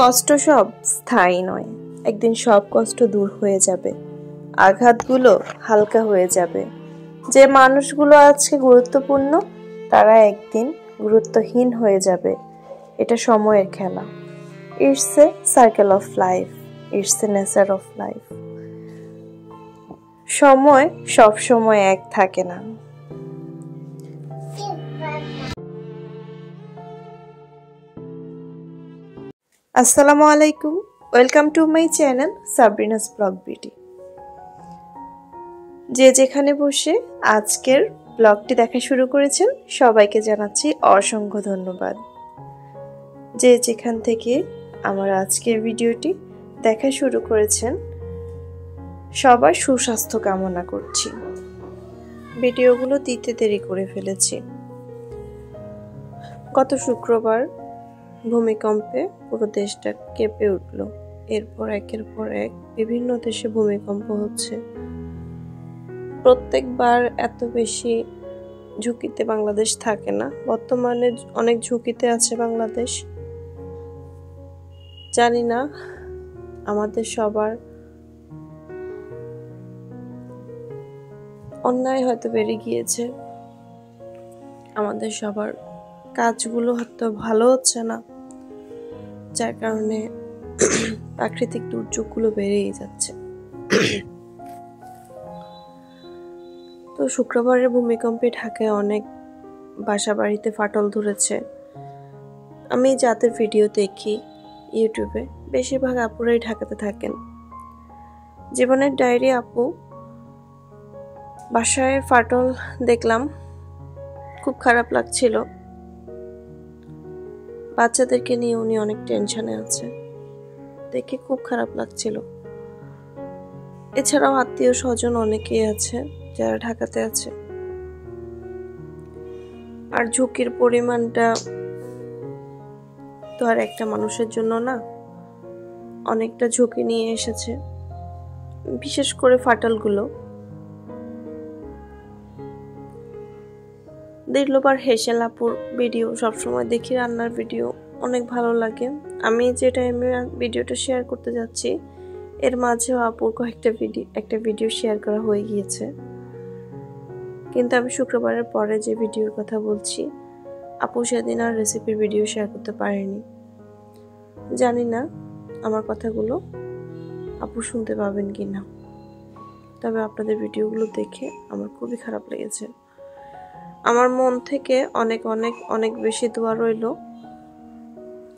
কষ্ট সব স্থায়ী নয়, একদিন সব কষ্ট দূর হয়ে যাবে, আঘাতগুলো হালকা হয়ে যাবে। যে মানুষগুলো আজকে গুরুত্বপূর্ণ তারা একদিন গুরুত্বহীন হয়ে যাবে। এটা সময়ের খেলা। It's a circle of life, it's a nature of life. সময় সব সময় এক থাকে না। আসসালামু আলাইকুম, welcome to my channel Sabrina's blog BD. যে যেখানে বসে আজকের ব্লগটি দেখা শুরু করেছেন সবাইকে জানাচ্ছি অসংখ্য ধন্যবাদ। যে যেখান থেকে আমার আজকের ভিডিওটি দেখা শুরু করেছেন সবার সুস্বাস্থ্য কামনা করছি। ভিডিওগুলো দিতে দেরি করে ফেলেছি। গত শুক্রবার ভূমিকম্পে পুরো দেশটা কেঁপে উঠল। এরপর একের পর এক বিভিন্ন দেশে ভূমিকম্প হচ্ছে। প্রত্যেকবার এত বেশি ঝুঁকিতে বাংলাদেশ থাকে না, বর্তমানে অনেক ঝুঁকিতে আছে বাংলাদেশ। জানি না আমাদের সবার অন্যায় হয়তো বেড়ে গিয়েছে, আমাদের সবার কাজগুলো হয়তো ভালো হচ্ছে না, যার কারণে প্রাকৃতিক দুর্যোগগুলো বেড়েই যাচ্ছে। তো শুক্রবারের ভূমিকম্পে ঢাকায় অনেক বাসা বাড়িতে ফাটল ধরেছে। আমি যাদের ভিডিও দেখি ইউটিউবে, বেশিরভাগ আপুরাই ঢাকাতে থাকেন। জীবনের ডায়েরি আপু বাসায় ফাটল দেখলাম, খুব খারাপ লাগছিল। বাচ্চাদেরকে নিয়ে উনি অনেক টেনশনে আছে, দেখে খুব খারাপ লাগছিল। এছাড়াও আত্মীয় স্বজন অনেকেই আছে যারা ঢাকাতে আছে। আর ঝুঁকির পরিমাণটা তো আর একটা মানুষের জন্য না, অনেকটা ঝুঁকি নিয়ে এসেছে। বিশেষ করে ফাটলগুলো। দিলরুবার হেসেল আপুর ভিডিও সবসময় দেখি, রান্নার ভিডিও অনেক ভালো লাগে। আমি যে টাইমে ভিডিওটা শেয়ার করতে যাচ্ছি এর মাঝেও আপুর একটা ভিডিও শেয়ার করা হয়ে গিয়েছে। কিন্তু আমি শুক্রবারের পরে যে ভিডিওর কথা বলছি, আপু সেদিন আর রেসিপির ভিডিও শেয়ার করতে পারেনি। জানি না আমার কথাগুলো আপু শুনতে পাবেন কিনা, তবে আপনাদের ভিডিওগুলো দেখে আমার খুবই খারাপ লেগেছে। আমার মন থেকে অনেক অনেক অনেক বেশি দোয়া রইল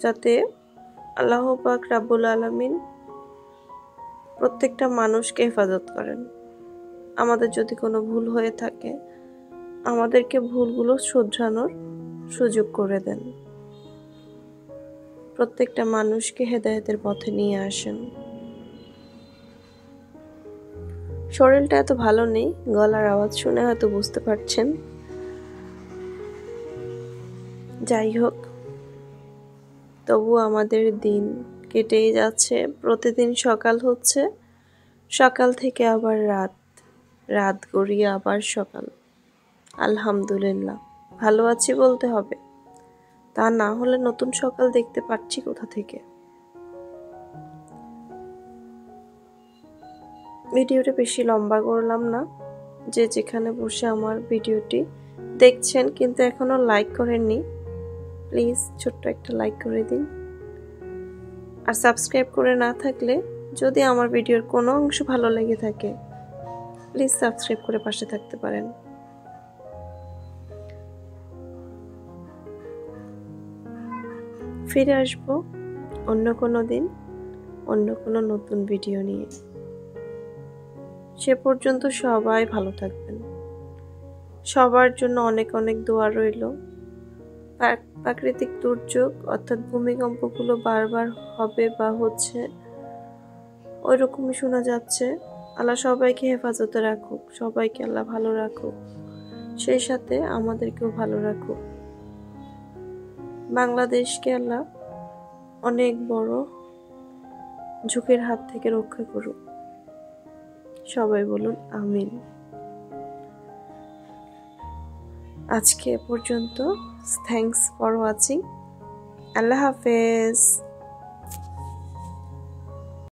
যাতে আল্লাহ পাক রাব্বুল আলামিন প্রত্যেকটা মানুষকে হেফাজত করেন। আমাদের যদি কোনো ভুল হয়ে থাকে আমাদেরকে ভুলগুলো শুধরানোর সুযোগ করে দেন। প্রত্যেকটা মানুষকে হেদায়েতের পথে নিয়ে আসেন। শরীরটা এত ভালো নেই, গলার আওয়াজ শুনে হয়তো বুঝতে পারছেন। যাই হোক, তবু আমাদের দিন কেটেই যাচ্ছে। প্রতিদিন সকাল হচ্ছে, সকাল থেকে আবার রাত, রাত গড়িয়ে আবার সকাল। আলহামদুলিল্লাহ ভালো আছি বলতে হবে, তা না হলে নতুন সকাল দেখতে পাচ্ছি কোথা থেকে। ভিডিওটা বেশি লম্বা করলাম না। যে যেখানে বসে আমার ভিডিওটি দেখছেন কিন্তু এখনো লাইক করেননি, প্লিজ ছোট্ট একটা লাইক করে দিন। আর সাবস্ক্রাইব করে না থাকলে, যদি আমার ভিডিওর কোনো অংশ ভালো লেগে থাকে প্লিজ সাবস্ক্রাইব করে পাশে থাকতে পারেন। ফিরে আসবো অন্য কোনো দিন, অন্য কোনো নতুন ভিডিও নিয়ে। সে পর্যন্ত সবাই ভালো থাকবেন। সবার জন্য অনেক অনেক দোয়া রইল। প্রাকৃতিক দুর্যোগ অর্থাৎ ভূমিকম্পগুলো বারবার হবে বা হচ্ছে, ওই রকমই শোনা যাচ্ছে। আল্লাহ সবাইকে হেফাজতে রাখুক, সবাইকে আল্লাহ ভালো রাখুক, সেই সাথে আমাদেরকেও ভালো রাখুক। বাংলাদেশকে আল্লাহ অনেক বড় ঝুঁকির হাত থেকে রক্ষা করুক। সবাই বলুন আমিন। আজকে এ পর্যন্ত। Thanks for watching. আল্লাহ হাফেজ।